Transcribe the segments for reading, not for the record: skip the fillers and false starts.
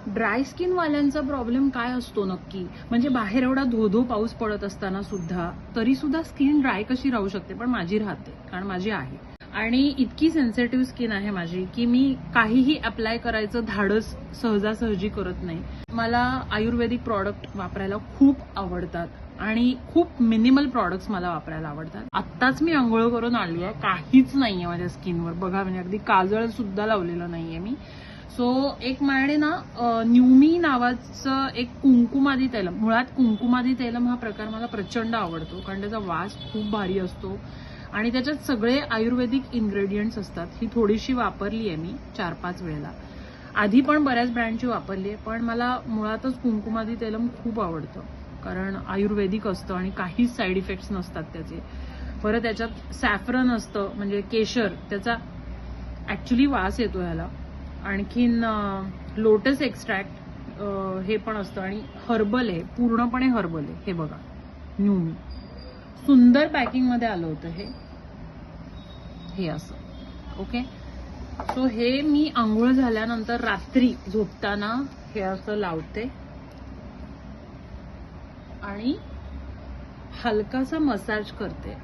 Dry skin वाल्यांचा problem काय असतो नक्की, म्हणजे बाहेर एवढा धो पाऊस पडत असताना सुद्धा तरी सुद्धा स्किन ड्राय कशी राहू शकते, पण माझी राहते कारण माझी आहे. आणि इतकी सेन्सिटिव्ह स्किन आहे माझी की मी काहीही अप्लाय करायचं धाडस सहजासहजी करत नाही. मला आयुर्वेदिक प्रॉडक्ट वापरायला खूप आवडतात आणि खूप मिनिमल प्रॉडक्ट्स मला वापरायला आवडतात. आत्ताच मी आंघोळ करून आली आहे, काहीच नाहीये माझ्या स्किनवर बघा, म्हणजे अगदी काजळ सुद्धा लावलेलं नाहीये मी. सो एक माझ्याकडे ना न्यूमी नावाचं एक कुंकुमादी तैलम, मुळात कुंकुमादी तैलम हा प्रकार मला प्रचंड आवडतो कारण त्याचा वास खूप भारी असतो आणि त्याच्यात सगळे आयुर्वेदिक इन्ग्रेडियंट्स असतात. ही थोडीशी वापरली आहे मी 4-5 वेळेला, आधी पण बऱ्याच ब्रँडची वापरली आहे, पण मला मुळातच कुंकुमादी तैलम खूप आवडतं कारण आयुर्वेदिक असतं आणि काहीच साईड इफेक्ट्स नसतात त्याचे. परत त्याच्यात सॅफ्रन असतं म्हणजे केशर, त्याचा ऍक्च्युली वास येतो ह्याला. आणखीन लोटस एक्स्ट्रॅक्ट हे पण असतं आणि हर्बल आहे, पूर्णपणे हर्बल आहे. हे बघा न्यूमी, सुंदर पॅकिंग मध्ये आलं होतं हे असं. ओके, सो हे मी आंघोळ झाल्यानंतर रात्री झोपताना हे असं लावते आणि हलकासा मसाज करते,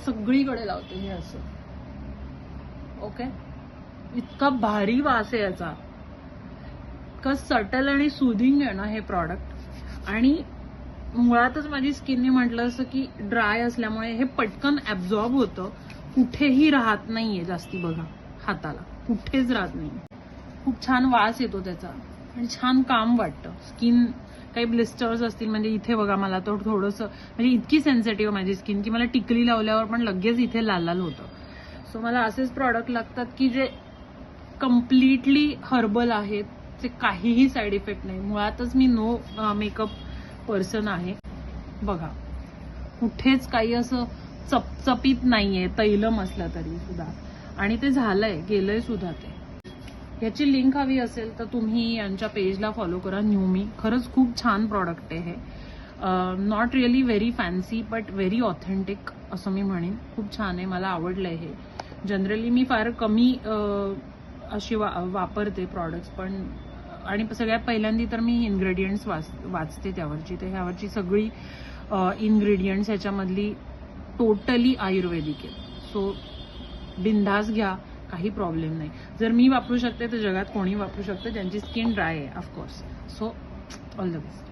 सगळीकडे लावते हे असं. ओके, इतका भारी वास आहे याचा, इतका सटल आणि सुदिंग आहे ना हे प्रॉडक्ट. आणि मुळातच माझी स्किनने म्हटलं असं की ड्राय असल्यामुळे हे पटकन ऍब्झॉर्ब होतं, कुठेही राहत नाहीये जास्ती, बघा हाताला कुठेच राहत नाही. खूप छान वास येतो त्याचा आणि छान काम वाटतं. स्किन काही ब्लिस्टर्स असतील म्हणजे इथे बघा, मला तर थोडंसं म्हणजे इतकी सेन्सिटिव्ह माझी स्किन की मला टिकली लावल्यावर पण लगेच इथे लाल लाल होतं. सो मला असेच प्रॉडक्ट लागतात की जे कम्प्लिटली हर्बल आहेत, ते काहीही साईड इफेक्ट नाही. मुळातच मी नो मेकअप पर्सन आहे, बघा कुठेच काही असं चपचपीत नाहीये तैलम असलं तरी सुद्धा. आणि ते झालंय, गेलंय सुद्धा ते. याची लिंक हवी असेल तर तुम्ही यांच्या पेजला फॉलो करा, न्यूमी. खरंच खूप छान प्रॉडक्ट आहे हे. Not really very fancy but very authentic असं मी म्हणेन. खूप छान आहे, मला आवडलंय हे. जनरली मी फार कमी अशी वापरते प्रॉडक्ट्स, पण आणि सगळ्यात पहिल्यांदा तर मी इन्ग्रेडियंट्स वाचते त्यावरची. तर ह्यावरची सगळी इन्ग्रेडियंट्स ह्याच्यामधली टोटली आयुर्वेदिक आहे. सो बिंदास घ्या, काही प्रॉब्लेम नाही. जर मी वापरू शकते तर जगात कोणी वापरू शकतं ज्यांची स्किन ड्राय आहे of course. So all the best.